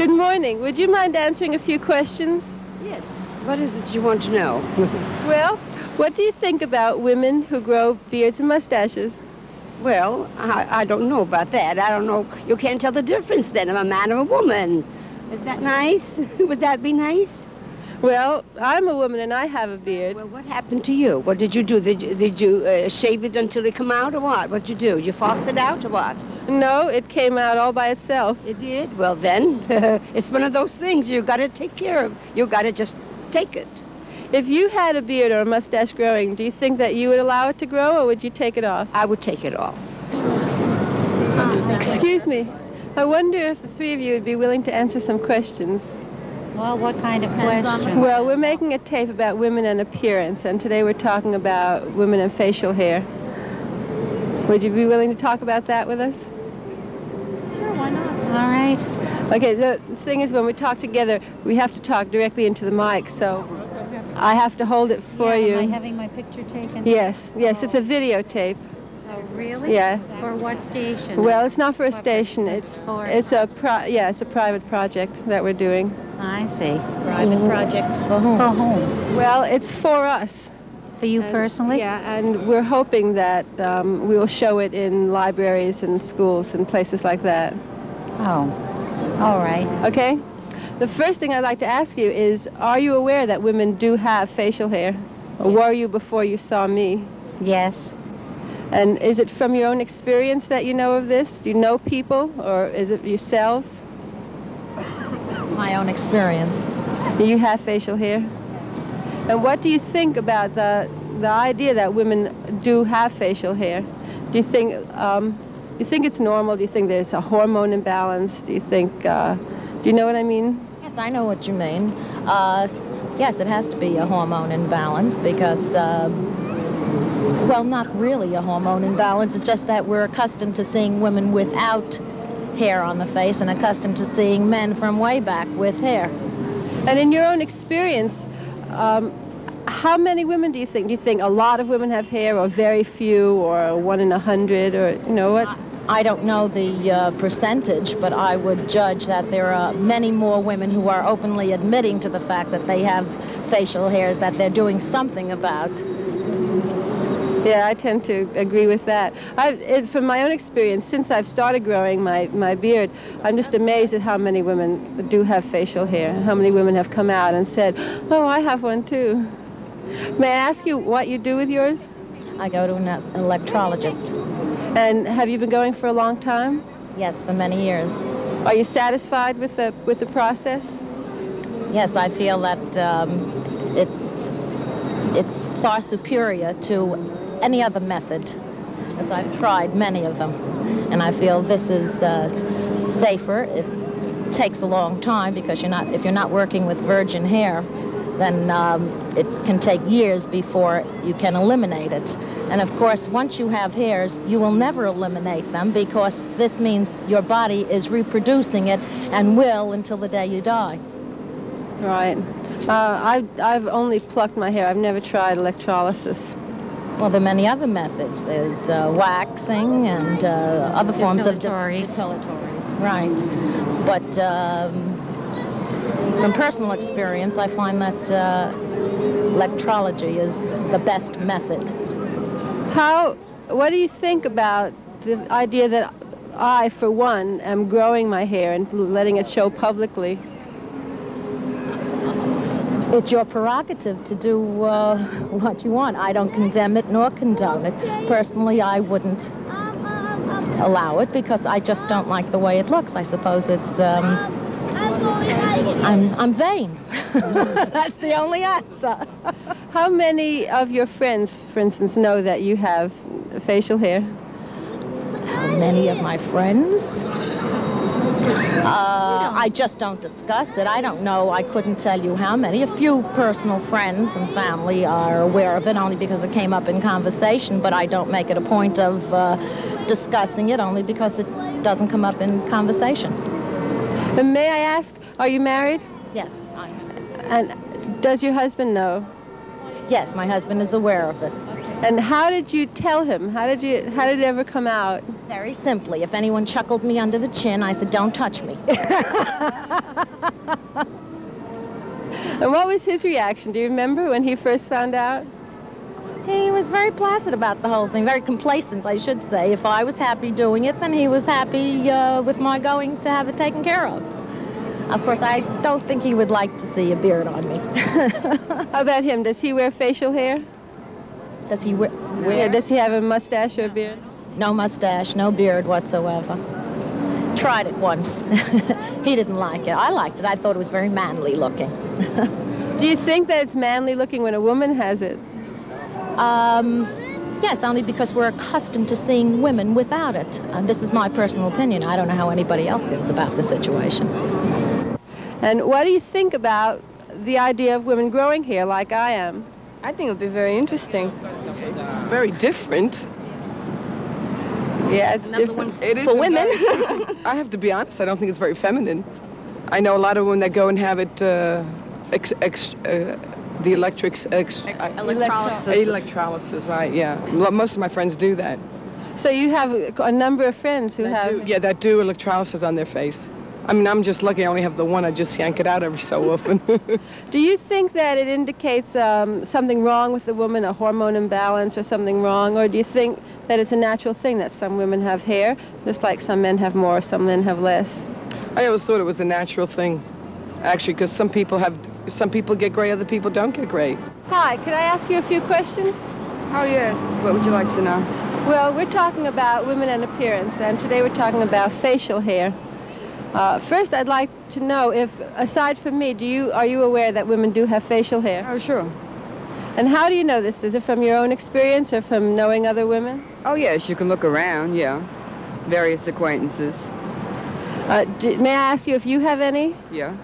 Good morning. Would you mind answering a few questions? Yes. What is it you want to know? Well, what do you think about women who grow beards and mustaches? Well, I don't know about that. I don't know. You can't tell the difference then of a man or a woman. Is that nice? Would that be nice? Well, I'm a woman and I have a beard. Well, what happened to you? What did you do? Did you shave it until it come out or what? What'd you do? You floss it out or what? No, it came out all by itself. It did? Well, then, it's one of those things you got to take care of. You got to just take it. If you had a beard or a mustache growing, do you think that you would allow it to grow or would you take it off? I would take it off. Excuse me. I wonder if the three of you would be willing to answer some questions. Well, what kind of question? Well, we're making a tape about women and appearance, and today we're talking about women and facial hair. Would you be willing to talk about that with us? Sure, why not? All right. Okay, the thing is, when we talk together, we have to talk directly into the mic, so I have to hold it for you. Am I having my picture taken? Yes, it's a videotape. Oh, really? Yeah. For what station? Well, it's not for a station. It's a private project that we're doing. I see. Private project for whom? For whom? Well, it's for us. For you personally? Yeah, and we're hoping that we will show it in libraries and schools and places like that. Oh, all right. Okay? The first thing I'd like to ask you is, are you aware that women do have facial hair? Or were you before you saw me? Yes. And is it from your own experience that you know of this? Do you know people, or is it yourselves? My own experience. You have facial hair? Yes. And what do you think about the idea that women do have facial hair? Do you think it's normal? Do you think there's a hormone imbalance? Do you think, do you know what I mean? Yes, I know what you mean. Yes, it has to be a hormone imbalance because, well, not really a hormone imbalance. It's just that we're accustomed to seeing women without hair on the face and accustomed to seeing men from way back with hair. And in your own experience, how many women do you think? Do you think a lot of women have hair, or very few, or 1 in 100, or you know what? I don't know the percentage, but I would judge that there are many more women who are openly admitting to the fact that they have facial hairs that they're doing something about. Yeah, I tend to agree with that. From my own experience, since I've started growing my beard, I'm just amazed at how many women do have facial hair, how many women have come out and said, oh, I have one too. May I ask you what you do with yours? I go to an electrologist. And have you been going for a long time? Yes, for many years. Are you satisfied with the process? Yes, I feel that it's far superior to any other method, as I've tried many of them. And I feel this is safer. It takes a long time because if you're not working with virgin hair, then it can take years before you can eliminate it. And of course, once you have hairs, you will never eliminate them because this means your body is reproducing it and will until the day you die. Right. I've only plucked my hair. I've never tried electrolysis. Well, there are many other methods. There's waxing and other forms of depilatories. Right. But from personal experience, I find that electrology is the best method. What do you think about the idea that I, for one, am growing my hair and letting it show publicly? It's your prerogative to do what you want. I don't condemn it nor condone it. Personally, I wouldn't allow it because I just don't like the way it looks. I suppose it's, I'm vain. That's the only answer. How many of your friends, for instance, know that you have facial hair? How many of my friends? I just don't discuss it. I don't know. I couldn't tell you how many. A few personal friends and family are aware of it only because it came up in conversation, but I don't make it a point of discussing it only because it doesn't come up in conversation. And may I ask, are you married? Yes, I am. And does your husband know? Yes, my husband is aware of it. And how did you tell him? How did it ever come out? Very simply, if anyone chuckled me under the chin, I said, "Don't touch me." And what was his reaction? Do you remember when he first found out? He was very placid about the whole thing, very complacent, I should say. If I was happy doing it, then he was happy with my going to have it taken care of. Of course, I don't think he would like to see a beard on me. How about him? Does he wear facial hair? Does he wear? Yeah, does he have a mustache or a beard? No mustache, no beard whatsoever. Tried it once. He didn't like it. I liked it. I thought it was very manly looking. Do you think that it's manly looking when a woman has it? Yes, only because we're accustomed to seeing women without it. And this is my personal opinion. I don't know how anybody else feels about the situation. And what do you think about the idea of women growing hair like I am? I think it would be very interesting. Very different. Yeah, it's different. It is for women. I have to be honest, I don't think it's very feminine. I know a lot of women that go and have it, the electrolysis, right, yeah. Most of my friends do that. So you have a number of friends who have... Yeah, that do electrolysis on their face. I mean, I'm just lucky I only have the one. I just yank it out every so often. Do you think that it indicates something wrong with the woman, a hormone imbalance or something wrong? Or do you think that it's a natural thing that some women have hair, just like some men have more, some men have less? I always thought it was a natural thing, actually, because some people get gray, other people don't get gray. Hi, could I ask you a few questions? Oh, yes. What would you like to know? Well, we're talking about women and appearance, and today we're talking about facial hair. First, I'd like to know if, aside from me, are you aware that women do have facial hair? Oh, sure. And how do you know this? Is it from your own experience or from knowing other women? Oh, yes, you can look around, yeah. Various acquaintances. May I ask you if you have any? Yeah.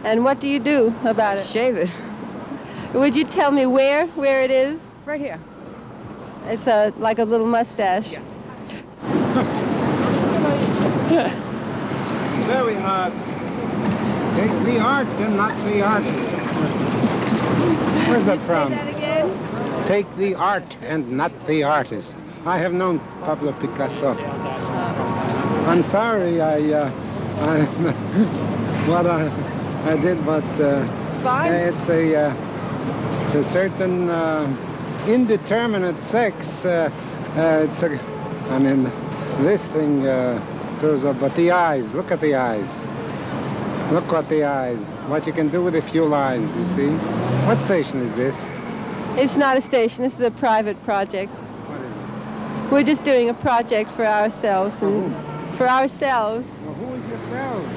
And what do you do about it? Shave it. Would you tell me where it is? Right here. It's like a little mustache. Yeah. Very hard. Take the art and not the artist. Where's that from? Say that again? Take the art and not the artist. I have known Pablo Picasso. I'm sorry what I did, but Fine. it's a certain indeterminate sex. This thing throws up, but the eyes, look at the eyes. Look at the eyes. What you can do with a few lines, you see? What station is this? It's not a station. This is a private project. What is it? We're just doing a project for ourselves. And for ourselves. Well, who is yourselves?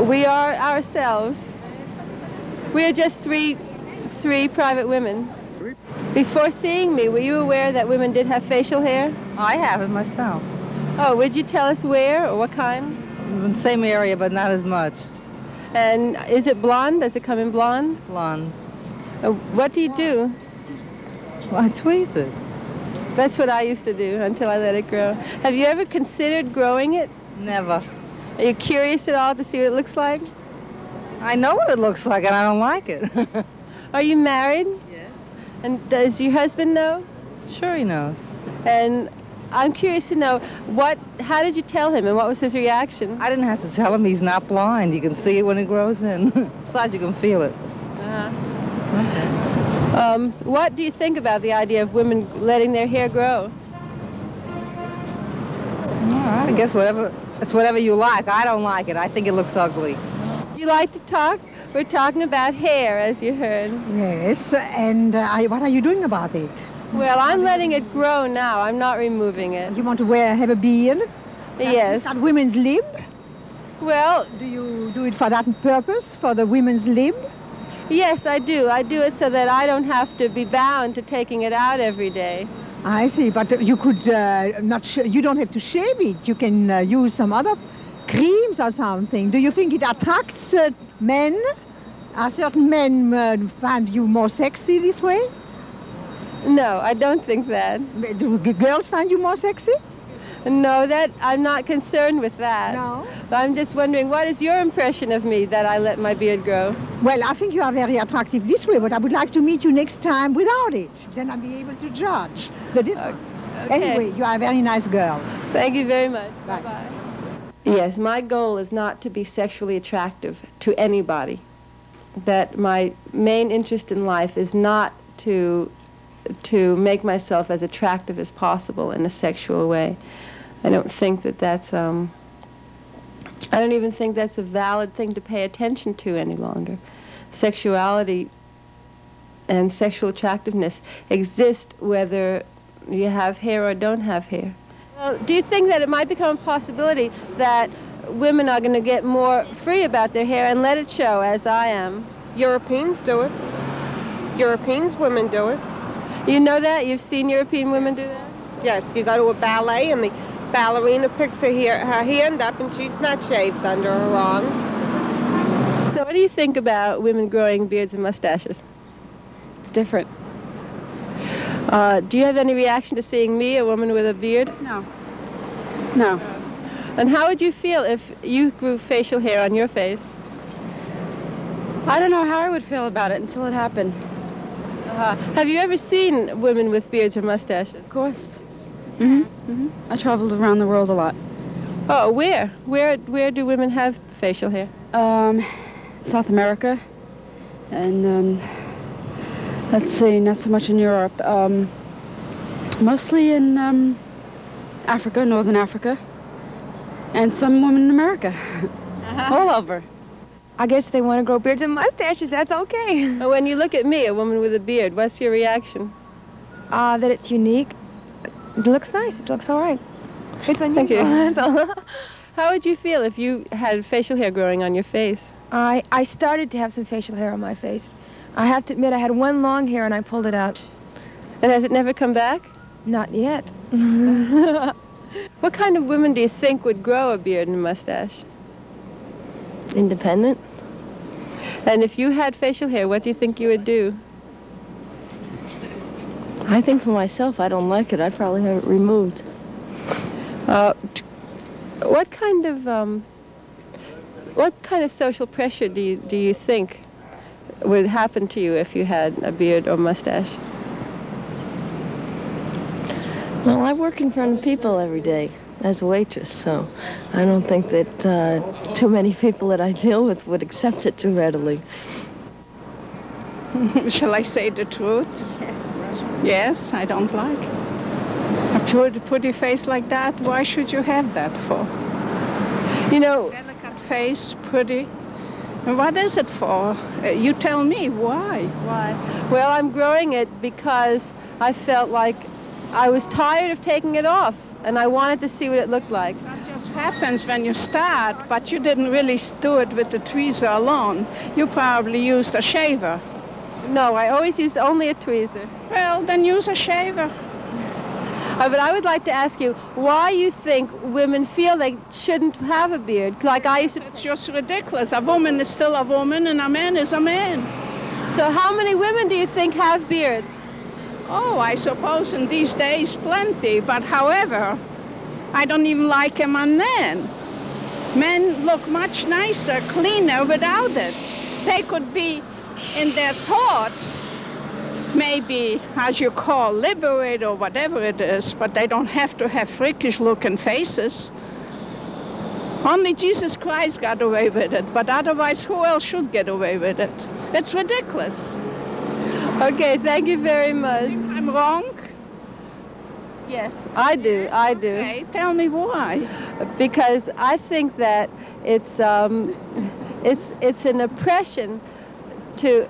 We are ourselves. We are just three private women. Before seeing me, were you aware that women did have facial hair? I have it myself. Oh, would you tell us where or what kind? In the same area, but not as much. And is it blonde? Does it come in blonde? Blonde. What do you do? Well, I tweeze it. That's what I used to do until I let it grow. Have you ever considered growing it? Never. Are you curious at all to see what it looks like? I know what it looks like, and I don't like it. Are you married? Yes. And does your husband know? Sure he knows. And I'm curious to know, how did you tell him and what was his reaction? I didn't have to tell him he's not blind. You can see it when it grows in. Besides, you can feel it. Uh-huh. Okay. What do you think about the idea of women letting their hair grow? I guess it's whatever you like. I don't like it. I think it looks ugly. You like to talk? We're talking about hair, as you heard. Yes, and what are you doing about it? Well, I'm letting it grow now. I'm not removing it. You want to have a beard? Yes. Is that women's lib? Well, Do you do it for that purpose, for the women's lib? yes, I do. I do it so that I don't have to be bound to taking it out every day. I see, but you could you don't have to shave it. You can use some other creams or something. Do you think it attracts men? Are certain men find you more sexy this way? No, I don't think that. Do girls find you more sexy? No, that I'm not concerned with that. No? I'm just wondering, what is your impression of me that I let my beard grow? Well, I think you are very attractive this way, but I would like to meet you next time without it. Then I'll be able to judge the difference. Okay. Anyway, you are a very nice girl. Thank you very much. Bye. Bye-bye. Yes, my goal is not to be sexually attractive to anybody. That my main interest in life is not to make myself as attractive as possible in a sexual way. I don't think that that's, I don't even think that's a valid thing to pay attention to any longer. Sexuality and sexual attractiveness exist whether you have hair or don't have hair. Well, do you think that it might become a possibility that women are going to get more free about their hair and let it show, as I am? Europeans do it. Europeans women do it. You know that? You've seen European women do that? Yes, you go to a ballet and the ballerina picks her hand up and she's not shaved under her arms. So what do you think about women growing beards and mustaches? It's different. Do you have any reaction to seeing me, a woman with a beard? No. No. And how would you feel if you grew facial hair on your face? I don't know how I would feel about it until it happened. Have you ever seen women with beards or mustaches? Of course. I traveled around the world a lot. Oh, where? Where do women have facial hair? South America, and let's see, not so much in Europe. Mostly in Africa, Northern Africa, and some women in America. All over. I guess they want to grow beards and mustaches, that's okay. When you look at me, a woman with a beard, what's your reaction? That it's unique. It looks nice, it looks all right. It's unusual. Thank you. That's all. How would you feel if you had facial hair growing on your face? I started to have some facial hair on my face. I have to admit, I had one long hair and I pulled it out. And has it never come back? Not yet. What kind of women do you think would grow a beard and a mustache? Independent. And if you had facial hair, what do you think you would do? I think for myself, I don't like it. I'd probably have it removed. What kind of social pressure do you think would happen to you if you had a beard or mustache? Well, I work in front of people every day as a waitress, so I don't think that too many people that I deal with would accept it too readily. Shall I say the truth? Yes, I don't like it. A pretty face like that, why should you have that for? You know, delicate face, pretty. What is it for? You tell me, why? Why? Well, I'm growing it because I felt like I was tired of taking it off, and I wanted to see what it looked like. That just happens when you start, but you didn't really do it with the tweezer alone. You probably used a shaver. No, I always used only a tweezer. Well, then use a shaver. But I would like to ask you why you think women feel they shouldn't have a beard. Like I used to... It's just ridiculous. A woman is still a woman and a man is a man. So how many women do you think have beards? Oh, I suppose in these days plenty. But however, I don't even like them on men. Men look much nicer, cleaner without it. They could be in their thoughts, maybe, as you call, liberated or whatever it is, but they don't have to have freakish-looking faces. Only Jesus Christ got away with it, but otherwise, who else should get away with it? It's ridiculous. Okay, thank you very much. If I'm wrong? Yes, I do. Okay, tell me why. Because I think that it's an oppression to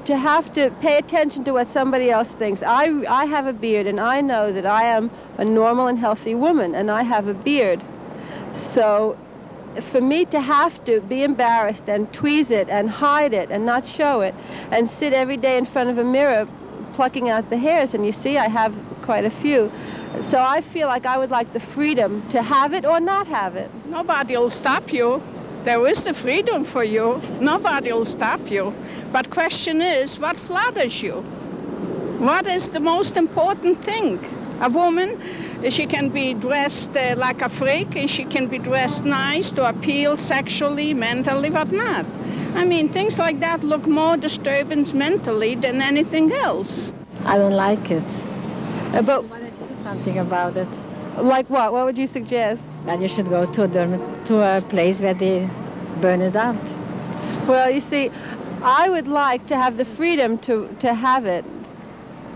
have to pay attention to what somebody else thinks. I have a beard, and I know that I am a normal and healthy woman, and I have a beard. So for me to have to be embarrassed and tweeze it and hide it and not show it and sit every day in front of a mirror plucking out the hairs, and you see I have quite a few. So I feel like I would like the freedom to have it or not have it. Nobody will stop you. There is the freedom for you. Nobody will stop you. But question is, what flatters you? What is the most important thing? A woman, She can be dressed like a freak, and she can be dressed nice to appeal sexually, mentally, but not. I mean, things like that look more disturbance mentally than anything else. I don't like it. But why don't you do something about it? Like what? What would you suggest? That you should go to a place where they burn it out. Well, you see, I would like to have the freedom to have it.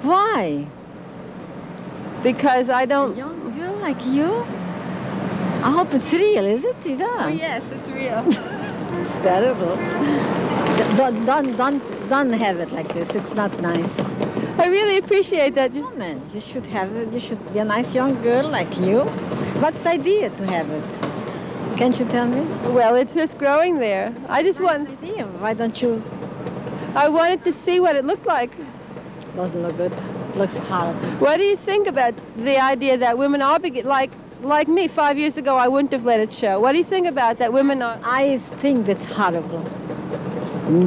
Why? Because I don't... You don't like you? I hope it's real, is it, Rita? Oh, yes, it's real. It's terrible. Don't have it like this. It's not nice. I really appreciate that. Woman, you should have it. You should be a nice young girl like you. What's the idea to have it? Can't you tell me? Well, it's just growing there. I just want... idea. Why don't you... I wanted to see what it looked like. Doesn't look good. Looks horrible. What do you think about the idea that women are like me? 5 years ago, I wouldn't have let it show. What do you think about that women are... I think that's horrible.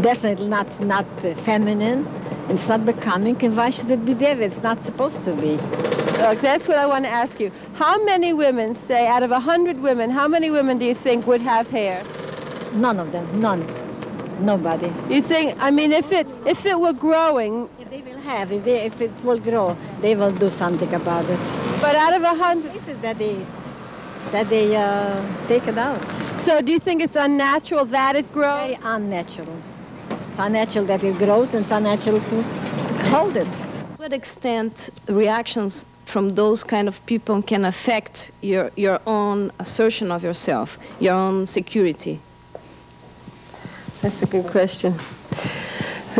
Definitely not feminine. It's not becoming, and why should it be there? It's not supposed to be. Look, that's what I want to ask you. How many women, say, out of 100 women, how many women do you think would have hair? None of them. None. Nobody. You think, I mean, if it were growing... If they will have, if it will grow, they will do something about it. But out of 100... Places that they take it out. So do you think it's unnatural that it grows? Very unnatural. It's unnatural that it grows, and it's unnatural to hold it. To what extent reactions from those kind of people can affect your own assertion of yourself, your own security? That's a good question.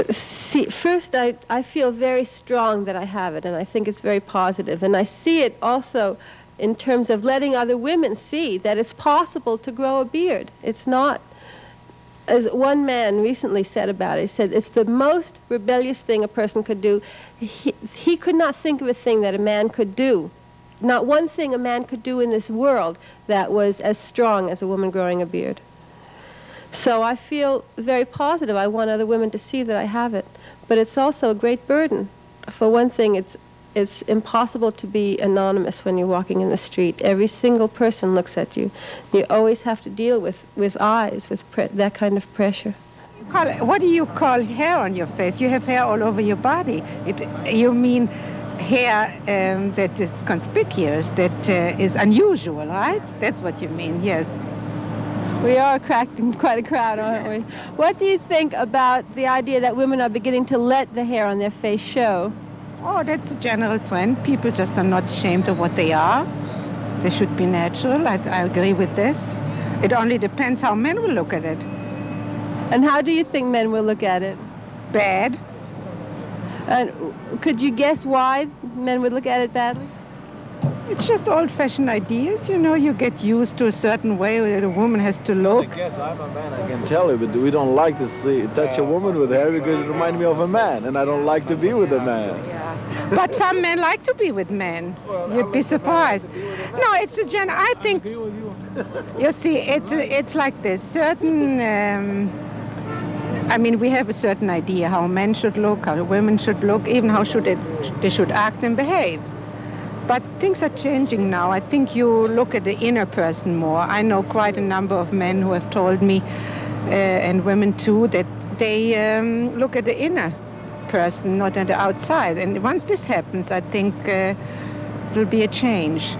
See, first, I feel very strong that I have it, and I think it's very positive. And I see it also in terms of letting other women see that it's possible to grow a beard. It's not, as one man recently said about it, he said, it's the most rebellious thing a person could do. He could not think of a thing that a man could do. Not one thing a man could do in this world that was as strong as a woman growing a beard. So I feel very positive. I want other women to see that I have it. But it's also a great burden. For one thing, it's impossible to be anonymous when you're walking in the street. Every single person looks at you. You always have to deal with eyes, with that kind of pressure. What do you call hair on your face? You have hair all over your body. You mean hair that is conspicuous, that is unusual, right? That's what you mean, yes. We are attracting quite a crowd, aren't we? What do you think about the idea that women are beginning to let the hair on their face show? Oh, that's a general trend. People just are not ashamed of what they are. They should be natural. I agree with this. It only depends how men will look at it. And how do you think men will look at it? Bad. And could you guess why men would look at it badly? It's just old-fashioned ideas, you know. You get used to a certain way that a woman has to look. I guess I'm a man, I can tell you, but we don't like to touch a woman with hair because it reminds me of a man, and I don't like to be with a man. Yeah. But some men like to be with men. You'd be surprised. No, it's a I think, you see, it's like this. Certain, I mean, we have a certain idea how men should look, how women should look, even how they should act and behave. But things are changing now. I think you look at the inner person more. I know quite a number of men who have told me, and women too, that they look at the inner person, not at the outside. And once this happens, I think there'll be a change.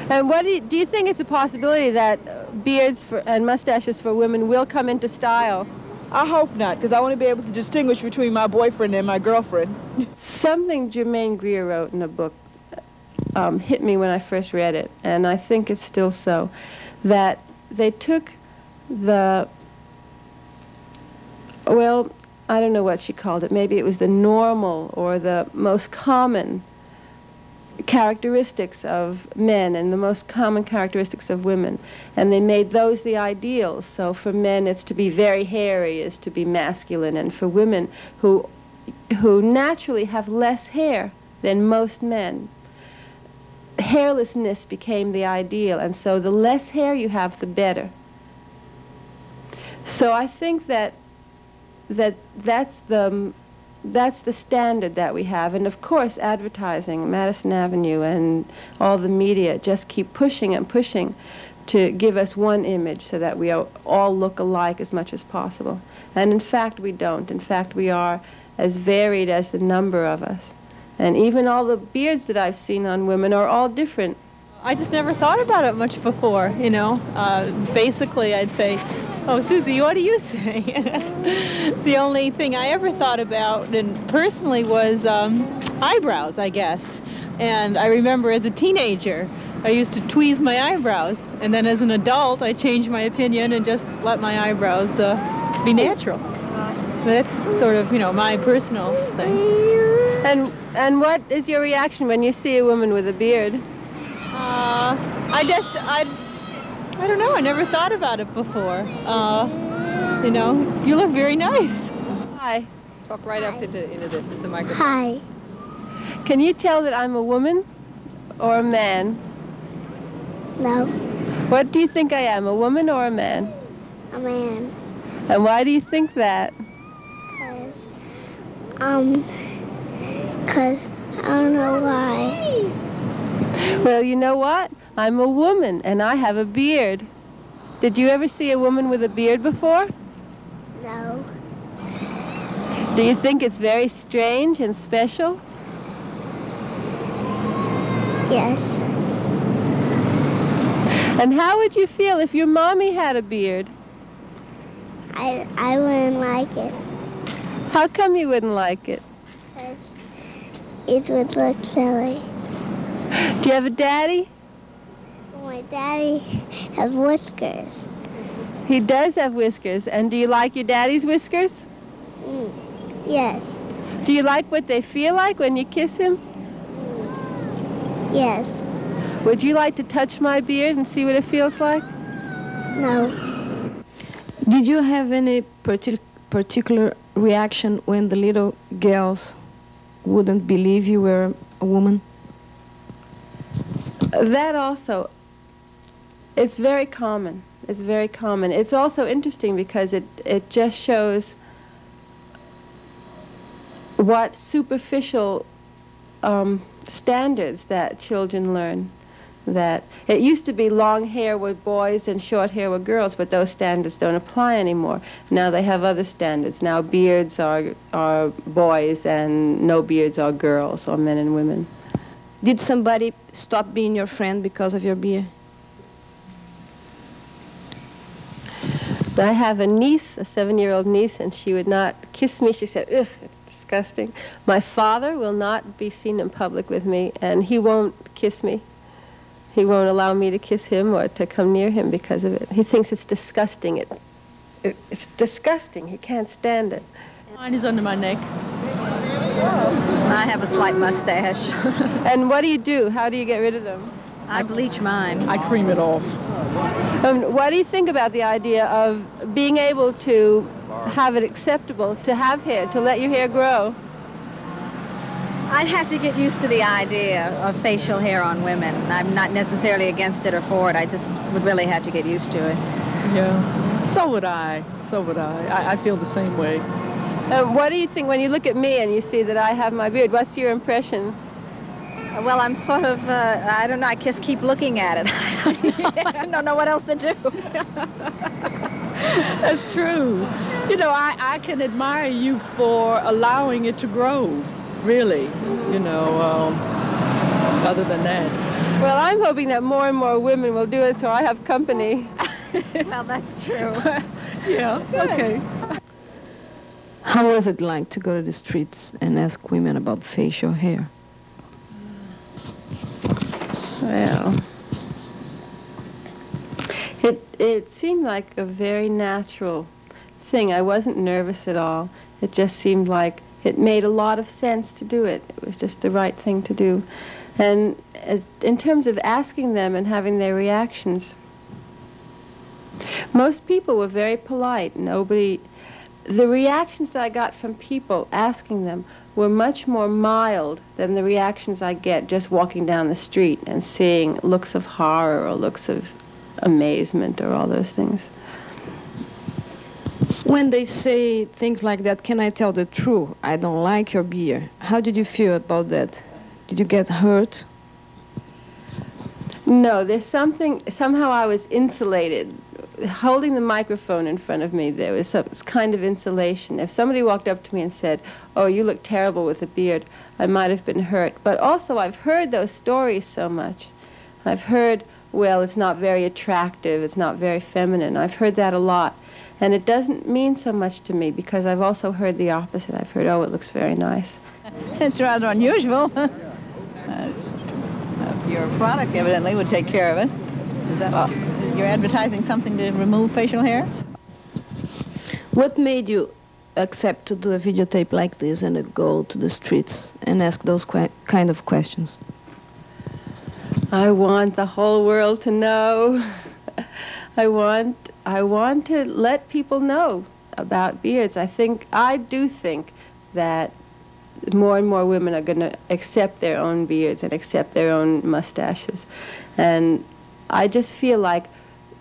And what do you think it's a possibility that beards and mustaches for women will come into style? I hope not, because I want to be able to distinguish between my boyfriend and my girlfriend. Something Germaine Greer wrote in a book hit me when I first read it, and I think it's still so, that they took the, well, I don't know what she called it, maybe it was the normal or the most common characteristics of men and the most common characteristics of women, and they made those the ideals. So for men it's to be very hairy, is to be masculine, and for women who naturally have less hair than most men, hairlessness became the ideal, and so the less hair you have, the better. So I think that's the that's the standard that we have. And of course, advertising, Madison Avenue and all the media just keep pushing and pushing to give us one image so that we all look alike as much as possible. And in fact, we don't. In fact, we are as varied as the number of us. And even all the beards that I've seen on women are all different. I just never thought about it much before, you know. Basically, I'd say, oh, Susie, what do you say? The only thing I ever thought about, and personally, was eyebrows, I guess. And I remember as a teenager, I used to tweeze my eyebrows. And then as an adult, I changed my opinion and just let my eyebrows be natural. That's sort of, you know, my personal thing. And what is your reaction when you see a woman with a beard? I don't know, I never thought about it before. You know, you look very nice. Hi. Talk right up into this, the microphone. Hi. Can you tell that I'm a woman or a man? No. What do you think I am, a woman or a man? A man. And why do you think that? Because I don't know why. Well, you know what? I'm a woman, and I have a beard. Did you ever see a woman with a beard before? No. Do you think it's very strange and special? Yes. And how would you feel if your mommy had a beard? I wouldn't like it. How come you wouldn't like it? Because it would look silly. Do you have a daddy? My daddy has whiskers. He does have whiskers. And do you like your daddy's whiskers? Yes. Do you like what they feel like when you kiss him? Yes. Would you like to touch my beard and see what it feels like? No. Did you have any particular reaction when the little girls wouldn't believe you were a woman? That also, it's very common. It's very common. It's also interesting because it just shows what superficial standards that children learn. That it used to be long hair were boys and short hair were girls, but those standards don't apply anymore. Now they have other standards. Now beards are boys and no beards are girls, or men and women. Did somebody stop being your friend because of your beard? I have a niece, a 7-year-old niece, and she would not kiss me. She said, ugh, it's disgusting. My father will not be seen in public with me, and he won't kiss me. He won't allow me to kiss him or to come near him because of it. He thinks it's disgusting. It's disgusting. He can't stand it. Mine is under my neck. I have a slight mustache. And what do you do? How do you get rid of them? I bleach mine. I cream it off. What do you think about the idea of being able to have it acceptable to have hair, to let your hair grow? I'd have to get used to the idea of facial hair on women. I'm not necessarily against it or for it. I just would really have to get used to it. Yeah. So would I. So would I. I feel the same way. What do you think when you look at me and you see that I have my beard? What's your impression? Well, I'm sort of, I don't know, I just keep looking at it. I don't know what else to do. That's true. You know, I can admire you for allowing it to grow, really, you know, other than that. Well, I'm hoping that more and more women will do it so I have company. Well, that's true. Yeah, okay. How was it like to go to the streets and ask women about facial hair? Well, it seemed like a very natural thing. I wasn't nervous at all. It just seemed like it made a lot of sense to do it. It was just the right thing to do. And in terms of asking them and having their reactions, most people were very polite. The reactions that I got from people asking them were much more mild than the reactions I get just walking down the street and seeing looks of horror or looks of amazement or all those things. When they say things like that, can I tell the truth? I don't like your beard. How did you feel about that? Did you get hurt? No, there's something, somehow I was insulated. Holding the microphone in front of me, there was some kind of insulation. If somebody walked up to me and said, "Oh, you look terrible with a beard," I might have been hurt. But also, I've heard those stories so much. I've heard, well, it's not very attractive, it's not very feminine. I've heard that a lot. And it doesn't mean so much to me because I've also heard the opposite. I've heard, oh, it looks very nice. It's rather unusual. Your product evidently would take care of it. Is that you're advertising something to remove facial hair? What made you accept to do a videotape like this and go to the streets and ask those kind of questions? I want the whole world to know. I want to let people know about beards. I do think that more and more women are going to accept their own beards and accept their own mustaches. And I just feel like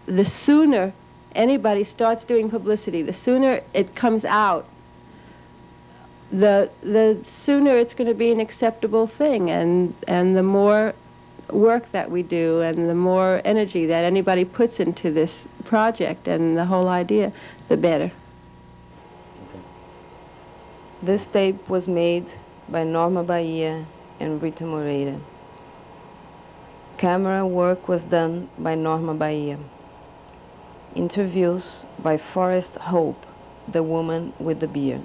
the sooner anybody starts doing publicity, the sooner it comes out, the sooner it's going to be an acceptable thing, and the more work that we do and the more energy that anybody puts into this project and the whole idea, the better. This tape was made by Norma Bahia and Rita Moreira. Camera work was done by Norma Bahia. Interviews by Forrest Hope, the woman with the beard.